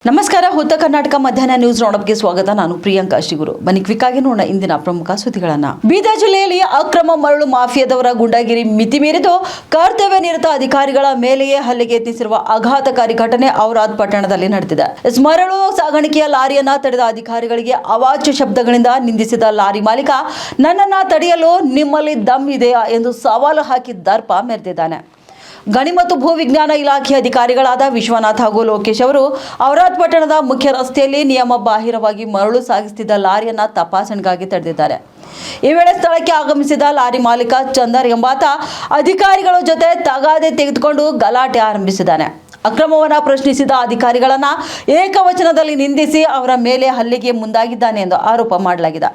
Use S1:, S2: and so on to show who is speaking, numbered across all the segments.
S1: ನಮಸ್ಕಾರ. ಹೊತ್ತ ಕರ್ನಾಟಕ ಮಧ್ಯಾಹ್ನ ನ್ಯೂಸ್ ರೌಂಡಪ್ಗೆ ಸ್ವಾಗತ. ನಾನು ಪ್ರಿಯಾಂಕಾ ಶ್ರೀಗುರು. ಬನ್ನಿ ಕ್ವಿಕ್ ಆಗಿ ನೋಡೋಣ ಇಂದಿನ ಪ್ರಮುಖ ಸುದ್ದಿಗಳನ್ನ. ಬೀದರ್ ಜಿಲ್ಲೆಯಲ್ಲಿ ಅಕ್ರಮ ಮರಳು ಮಾಫಿಯಾದವರ ಗುಂಡಾಗಿರಿ ಮಿತಿ ಮೀರಿದು ಕರ್ತವ್ಯ ನಿರತ ಅಧಿಕಾರಿಗಳ ಮೇಲೆಯೇ ಹಲ್ಲೆಗೆ ಯತ್ನಿಸಿರುವ ಆಘಾತಕಾರಿ ಘಟನೆ ಔರಾದ್ ಪಟ್ಟಣದಲ್ಲಿ ನಡೆದಿದೆ. ಮರಳು ಸಾಗಾಣಿಕೆಯ ಲಾರಿಯನ್ನ ತಡೆದ ಅಧಿಕಾರಿಗಳಿಗೆ ಅವಾಚ್ಯ ಶಬ್ದಗಳಿಂದ ನಿಂದಿಸಿದ ಲಾರಿ ಮಾಲೀಕ ನನ್ನನ್ನ ತಡೆಯಲು ನಿಮ್ಮಲ್ಲಿ ದಮ್ ಇದೆಯಾ ಎಂದು ಸವಾಲು ಹಾಕಿ ದರ್ಪ ಮೆರೆದಿದ್ದಾನೆ. ಗಣಿ ಮತ್ತು ಭೂ ವಿಜ್ಞಾನ ಇಲಾಖೆ ಅಧಿಕಾರಿಗಳಾದ ವಿಶ್ವನಾಥ್ ಹಾಗೂ ಲೋಕೇಶ್ ಅವರು ಔರಾದ್ ಪಟ್ಟಣದ ಮುಖ್ಯ ರಸ್ತೆಯಲ್ಲಿ ನಿಯಮ ಬಾಹಿರವಾಗಿ ಮರಳು ಸಾಗಿಸುತ್ತಿದ್ದ ಲಾರಿಯನ್ನ ತಪಾಸಣೆಗಾಗಿ ತಡೆದಿದ್ದಾರೆ. ಈ ವೇಳೆ ಸ್ಥಳಕ್ಕೆ ಆಗಮಿಸಿದ ಲಾರಿ ಮಾಲೀಕ ಚಂದರ್ ಎಂಬಾತ ಅಧಿಕಾರಿಗಳ ಜೊತೆ ತಗಾದೆ ತೆಗೆದುಕೊಂಡು ಗಲಾಟೆ ಆರಂಭಿಸಿದ್ದಾನೆ. ಅಕ್ರಮವನ್ನ ಪ್ರಶ್ನಿಸಿದ ಅಧಿಕಾರಿಗಳನ್ನ ಏಕವಚನದಲ್ಲಿ ನಿಂದಿಸಿ ಅವರ ಮೇಲೆ ಹಲ್ಲೆಗೆ ಮುಂದಾಗಿದ್ದಾನೆ ಎಂದು ಆರೋಪ ಮಾಡಲಾಗಿದೆ.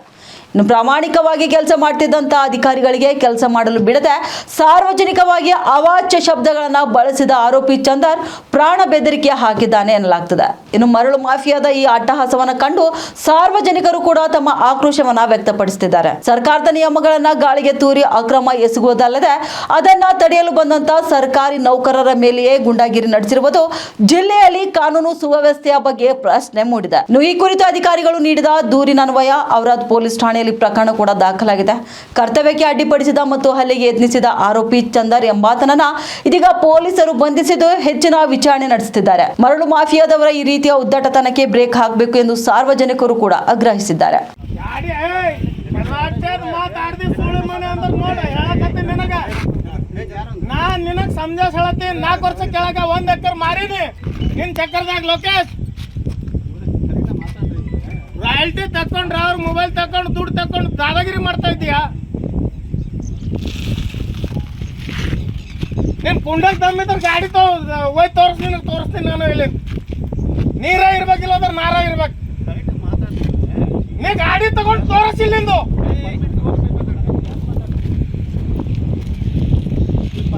S1: ಇನ್ನು ಪ್ರಾಮಾಣಿಕವಾಗಿ ಕೆಲಸ ಮಾಡ್ತಿದ್ದಂಥ ಅಧಿಕಾರಿಗಳಿಗೆ ಕೆಲಸ ಮಾಡಲು ಬಿಡದೆ ಸಾರ್ವಜನಿಕವಾಗಿ ಅವಾಚ್ಯ ಶಬ್ದಗಳನ್ನು ಬಳಸಿದ ಆರೋಪಿ ಚಂದರ್ ಪ್ರಾಣ ಬೆದರಿಕೆ ಹಾಕಿದ್ದಾನೆ ಎನ್ನಲಾಗ್ತದೆ. ಇನ್ನು ಮರಳು ಮಾಫಿಯಾದ ಈ ಅಟ್ಟಹಾಸವನ್ನು ಕಂಡು ಸಾರ್ವಜನಿಕರು ಕೂಡ ತಮ್ಮ ಆಕ್ರೋಶವನ್ನ ವ್ಯಕ್ತಪಡಿಸುತ್ತಿದ್ದಾರೆ. ಸರ್ಕಾರದ ನಿಯಮಗಳನ್ನ ಗಾಳಿಗೆ ತೂರಿ ಅಕ್ರಮ ಎಸಗುವುದಲ್ಲದೆ ಅದನ್ನ ತಡೆಯಲು ಬಂದಂತ ಸರ್ಕಾರಿ ನೌಕರರ ಮೇಲೆಯೇ ಗುಂಡಾಗಿರಿ ನಡೆಸಿರುವುದು ಜಿಲ್ಲೆಯಲ್ಲಿ ಕಾನೂನು ಸುವ್ಯವಸ್ಥೆಯ ಬಗ್ಗೆ ಪ್ರಶ್ನೆ ಮೂಡಿದೆ. ಇನ್ನು ಈ ಕುರಿತು ಅಧಿಕಾರಿಗಳು ನೀಡಿದ ದೂರಿನನ್ವಯ ಔರಾದ್ ಪೊಲೀಸ್ ಠಾಣೆಯಲ್ಲಿ ಪ್ರಕರಣ ಕೂಡ ದಾಖಲಾಗಿದೆ. ಕರ್ತವ್ಯಕ್ಕೆ ಅಡ್ಡಿಪಡಿಸಿದ ಮತ್ತು ಹಲ್ಲೆಗೆ ಯತ್ನಿಸಿದ ಆರೋಪಿ ಚಂದರ್ ಎಂಬಾತನನ್ನ ಇದೀಗ ಪೊಲೀಸರು ಬಂಧಿಸಿದ್ದು ಹೆಚ್ಚಿನ ವಿಚಾರಣೆ ನಡೆಸುತ್ತಿದ್ದಾರೆ. ಮರಳು ಮಾಫಿಯಾದವರ ಈ ರೀತಿಯ ಉದ್ದಟತನಕ್ಕೆ ಬ್ರೇಕ್ ಹಾಕಬೇಕು ಎಂದು ಸಾರ್ವಜನಿಕರು ಕೂಡ ಆಗ್ರಹಿಸಿದ್ದಾರೆ.
S2: ಸಂದೇಶ ಹೇಳತ್ತಿ 4 ವರ್ಷ ಕೆಳಗ 1 ಎಕರೆ ಮಾರಿನಿ ನಿನ್ ಚಕ್ಕರ್ದಾಗ ಲೋಕೇಶ್ ರಾಯಲ್ಟಿ ತಕೊಂಡ್ರ ಅವ್ರ ಮೊಬೈಲ್ ತಕೊಂಡು ದುಡ್ಡು ತಕೊಂಡು ದಾದಾಗಿರಿ ಮಾಡ್ತಾ ಇದ್ದೀಯಾ? ನಿಮ್ ಕುಂಡಲ್ ತಮ್ಮಿದ್ರ ಗಾಡಿ ಹೋಯ್ ತೋರಿಸ್ತೀನಿ ನಾನು. ಇಲ್ಲಿ ನೀರ ಇರ್ಬೇಕಿಲ್ಲ ಅದ್ರ ನಾರ ಇರ್ಬೇಕು. ನೀ ಗಾಡಿ ತಗೊಂಡು ತೋರಿಸಿಲ್ಲಿಂದು